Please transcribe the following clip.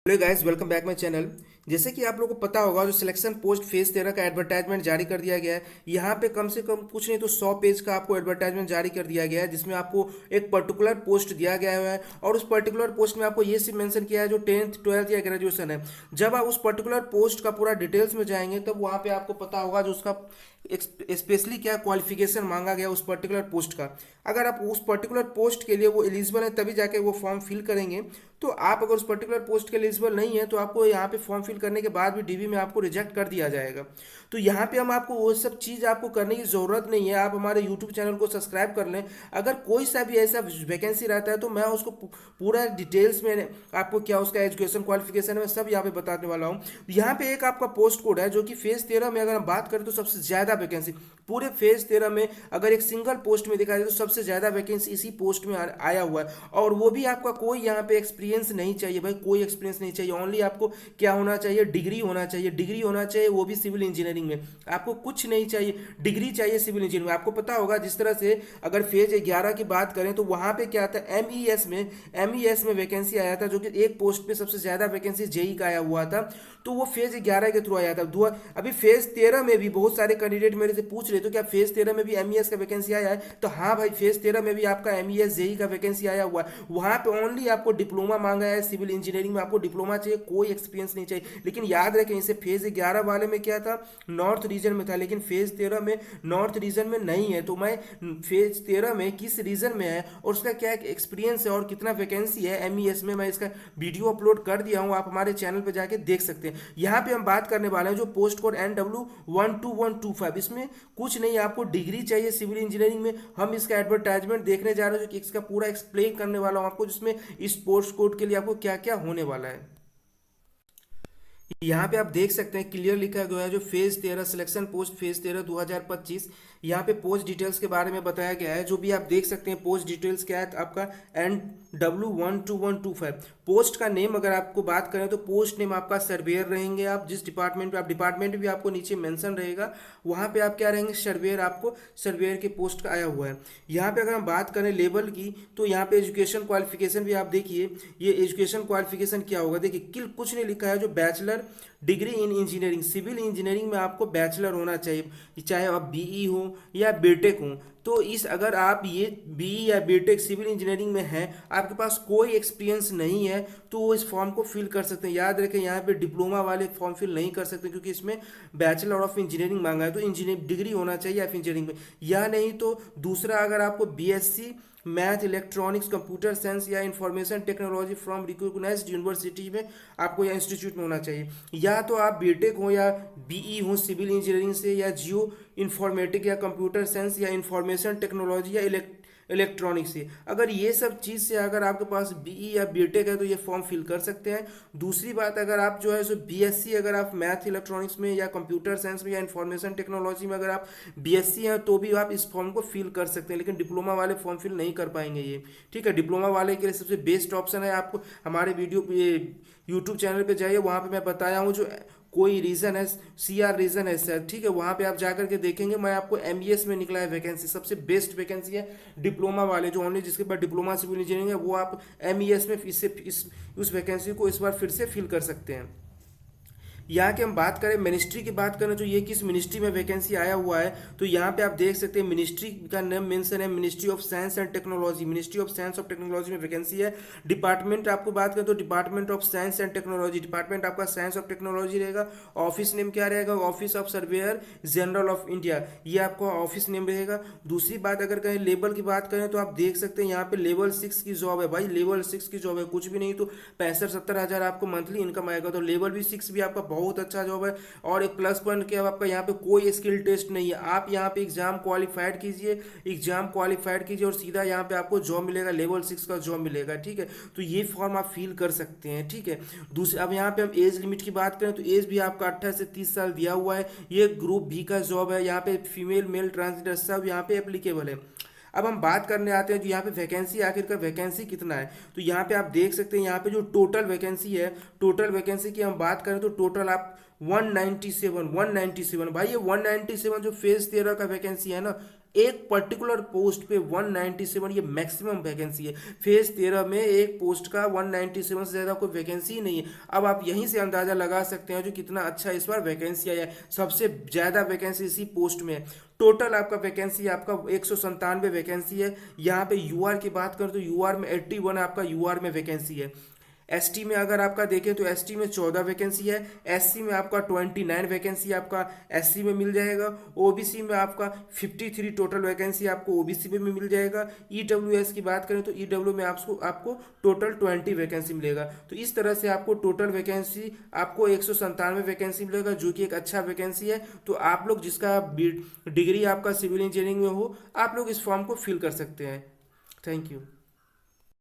Hello guys, welcome back my channel. जैसे कि आप लोगों को पता होगा, जो सिलेक्शन पोस्ट फेज 13 का एडवर्टाइजमेंट जारी कर दिया गया है। यहाँ पे कम से कम कुछ नहीं तो 100 पेज का आपको एडवर्टाइजमेंट जारी कर दिया गया है, जिसमें आपको एक पर्टिकुलर पोस्ट दिया गया है और उस पर्टिकुलर पोस्ट में आपको ये सिर्फ मेंशन किया है जो 10th 12th या ग्रेजुएशन है। जब आप उस पर्टिकुलर पोस्ट का पूरा डिटेल्स में जाएंगे तब वहाँ पे आपको पता होगा जो उसका स्पेशली क्या क्वालिफिकेशन मांगा गया उस पर्टिकुलर पोस्ट का। अगर आप उस पर्टिकुलर पोस्ट के लिए वो एलिजिबल है तभी जाके वो फॉर्म फिल करेंगे। तो आप अगर उस पर्टिकुलर पोस्ट के एलिजिबल नहीं है तो आपको यहाँ पे फॉर्म फिल करने के बाद भी डीवी में आपको रिजेक्ट कर दिया जाएगा। तो यहाँ पे हम आपको वो सब चीज़ आपको करने की ज़रूरत नहीं है। आप हमारे यूट्यूब चैनल को सब्सक्राइब कर लें। अगर कोई सा भी ऐसा वैकेंसी रहता है तो मैं उसको पूरा डिटेल्स में आपको क्या उसका एजुकेशन क्वालिफिकेशन है मैं सब यहाँ पे बताने वाला हूँ। यहाँ पे एक आपका पोस्ट कोड है जो कि फेज 13 में अगर हम बात करें तो सबसे ज़्यादा वैकेंसी पूरे फेज 13 में अगर एक सिंगल पोस्ट में देखा जाए तो सबसे ज़्यादा वैकेंसी इसी पोस्ट में आया हुआ है। और वो भी आपका कोई यहाँ पे एक्सपीरियंस नहीं चाहिए भाई, कोई एक्सपीरियंस नहीं चाहिए। ओनली आपको क्या होना चाहिए, डिग्री होना चाहिए। डिग्री होना चाहिए वो भी सिविल इंजीनियरिंग में। आपको कुछ नहीं चाहिए, डिग्री चाहिए सिविल इंजीनियरिंग में। आपको पता होगा जिस तरह से अगर फेज 11 की बात करें तो वहाँ पे क्या था, एमईएस में वैकेंसी आया था जो कि एक पोस्ट पे सबसे ज़्यादा वैकेंसी जेई का आया हुआ था। तो वो फेज 11 के थ्रू आया था। अभी फेज 13 में भी बहुत सारे कैंडिडेट मेरे से पूछ रहे तो क्या फेज 13 में भी एमईएस का वैकेंसी आया है, तो हाँ भाई, फेज 13 में भी आपका एमईएस जेई का वैकेंसी आया हुआ है। वहाँ पे ओनली आपको डिप्लोमा मांगा है, सिविल इंजीनियरिंग में आपको डिप्लोमा चाहिए, कोई एक्सपीरियंस नहीं चाहिए। लेकिन याद रखें, इसे फेज 11 वाले में क्या था, नॉर्थ रीजन में था, लेकिन फेज 13 में नॉर्थ रीजन में नहीं है। तो मैं फेज 13 में किस रीजन में है और उसका क्या एक्सपीरियंस है और कितना वैकेंसी है एमईएस में, मैं इसका वीडियो अपलोड कर दिया हूँ, आप हमारे चैनल पर जाके देख सकते हैं। यहाँ पे हम बात करने वाले हैं जो पोस्ट कोड NW1125, इसमें कुछ नहीं, आपको डिग्री चाहिए सिविल इंजीनियरिंग में। हम इसका एडवर्टाइजमेंट देखने जा रहे हैं जो कि इसका पूरा एक्सप्लेन करने वाला हूँ आपको, जिसमें इस पोस्ट कोड के लिए आपको क्या क्या होने वाला है। यहाँ पे आप देख सकते हैं क्लियर लिखा गया है जो फेज 13 सिलेक्शन पोस्ट फेज 13 2025। यहाँ पे पोस्ट डिटेल्स के बारे में बताया गया है। जो भी आप देख सकते हैं पोस्ट डिटेल्स क्या है आपका NW1125। पोस्ट का नेम अगर आपको बात करें तो पोस्ट नेम आपका सर्वेयर रहेंगे। आप जिस डिपार्टमेंट पे, आप डिपार्टमेंट भी आपको नीचे मेंशन रहेगा, वहाँ पे आप क्या रहेंगे, सर्वेयर। आपको सर्वेयर के पोस्ट का आया हुआ है। यहाँ पे अगर हम बात करें लेवल की तो यहाँ पे एजुकेशन क्वालिफिकेशन भी आप देखिए। ये एजुकेशन क्वालिफिकेशन क्या होगा, देखिए किल कुछ नहीं लिखा है, जो bachelor degree in engineering, civil engineering में आपको बैचलर होना चाहिए, चाहे आप बीई हो या बीटेक हो। तो इस अगर आप ये बीई या बीटेक सिविल इंजीनियरिंग में हैं, आपके पास कोई एक्सपीरियंस नहीं है, तो वो इस फॉर्म को फिल कर सकते हैं। याद रखें, यहाँ पे डिप्लोमा वाले फॉर्म फिल नहीं कर सकते क्योंकि इसमें बैचलर ऑफ इंजीनियरिंग मांगा है। तो इंजीनियरिंग डिग्री होना चाहिए आप इंजीनियरिंग में, या नहीं तो दूसरा, अगर आपको BSc math, electronics, computer science या information technology from recognised university में आपको या इंस्टीट्यूट में होना चाहिए। या तो आप बीटेक हो या बीई हो सिविल इंजीनियरिंग से, या जियो इंफॉर्मेटिक या कंप्यूटर साइंस या इंफॉर्मेशन टेक्नोलॉजी या इलेक्ट्रॉनिक्स से। अगर ये सब चीज़ से अगर आपके पास बीई या बीटेक है तो ये फॉर्म फिल कर सकते हैं। दूसरी बात, अगर आप जो है सो बीएससी, अगर आप मैथ इलेक्ट्रॉनिक्स में या कंप्यूटर साइंस में या इंफॉर्मेशन टेक्नोलॉजी में अगर आप बीएससी हैं तो भी आप इस फॉर्म को फिल कर सकते हैं। लेकिन डिप्लोमा वाले फॉर्म फिल नहीं कर पाएंगे ये, ठीक है। डिप्लोमा वाले के लिए सबसे बेस्ट ऑप्शन है, आपको हमारे वीडियो यूट्यूब चैनल पे जाइए, वहाँ पे मैं बताया हूँ जो कोई रीज़न है, सीआर रीज़न है सर, ठीक है। वहाँ पे आप जाकर के देखेंगे, मैं आपको एमईएस में निकला है वैकेंसी, सबसे बेस्ट वैकेंसी है डिप्लोमा वाले, जो ओनली जिसके पास डिप्लोमा सिविल इंजीनियरिंग है वो आप एमईएस में उस वैकेंसी को इस बार फिर से फिल कर सकते हैं। यहाँ की हम बात करें, मिनिस्ट्री की बात करें तो ये किस मिनिस्ट्री में वैकेंसी आया हुआ है, तो यहाँ पे आप देख सकते हैं मिनिस्ट्री का नाम मेंशन है, ministry of science and technology. Ministry of science of technology में वैकेंसी है। डिपार्टमेंट आपको बात करें तो department of science and technology, department आपका साइंस ऑफ टेक्नोलॉजी रहेगा। ऑफिस नेम क्या रहेगा, office of surveyor general of India, ये आपका ऑफिस नेम रहेगा। दूसरी बात, अगर कहें लेवल की बात करें तो आप देख सकते हैं यहाँ पे लेवल 6 की जॉब है भाई, लेवल 6 की जॉब है, कुछ भी नहीं तो 65-70 हज़ार आपको मंथली इनकम आएगा। तो लेवल भी 6 भी आपका बहुत अच्छा जॉब है। और एक प्लस पॉइंट क्या है, आपका यहाँ पे कोई स्किल टेस्ट नहीं है। आप यहाँ पे एग्जाम क्वालिफाइड कीजिए, एग्जाम क्वालिफाइड कीजिए और सीधा यहाँ पे आपको जॉब मिलेगा, लेवल 6 का जॉब मिलेगा, ठीक है। तो ये फॉर्म आप फिल कर सकते हैं, ठीक है। दूसरे, अब यहाँ पे हम एज लिमिट की बात करें तो एज भी आपका 18 से 30 साल दिया हुआ है। ये ग्रुप बी का जॉब है। यहाँ पे फीमेल मेल ट्रांसजेंडर सब यहाँ पे एप्लीकेबल है। अब हम बात करने आते हैं जो यहाँ पे वैकेंसी, आखिरकार वैकेंसी कितना है, तो यहाँ पे आप देख सकते हैं यहाँ पे जो टोटल वैकेंसी है, टोटल वैकेंसी की हम बात करें तो टोटल आप 197 भाई, ये 197 जो फेज 13 का वैकेंसी है ना, एक पर्टिकुलर पोस्ट पे 197 ये मैक्सिमम वैकेंसी है। फेज 13 में एक पोस्ट का 197 से ज़्यादा कोई वैकेंसी ही नहीं है। अब आप यहीं से अंदाज़ा लगा सकते हैं जो कितना अच्छा इस बार वैकेंसी आया है। सबसे ज़्यादा वैकेंसी इसी पोस्ट में है। टोटल आपका वैकेंसी आपका 197 वैकेंसी है। यहाँ पे यूआर की बात करें तो यूआर में 81 आपका यूआर में वैकेंसी है। एसटी में अगर आपका देखें तो एसटी में 14 वैकेंसी है। एससी में आपका 29 वैकेंसी आपका एससी में मिल जाएगा। ओबीसी में आपका 53 टोटल वैकेंसी आपको ओबीसी में मिल जाएगा। ईडब्ल्यूएस की बात करें तो ईडब्ल्यू में आपको आपको टोटल 20 वैकेंसी मिलेगा। तो इस तरह से आपको टोटल वैकेंसी आपको 197 वैकेंसी मिलेगा, जो कि एक अच्छा वैकेंसी है। तो आप लोग जिसका डिग्री आपका सिविल इंजीनियरिंग में हो, आप लोग इस फॉर्म को फिल कर सकते हैं। Thank you.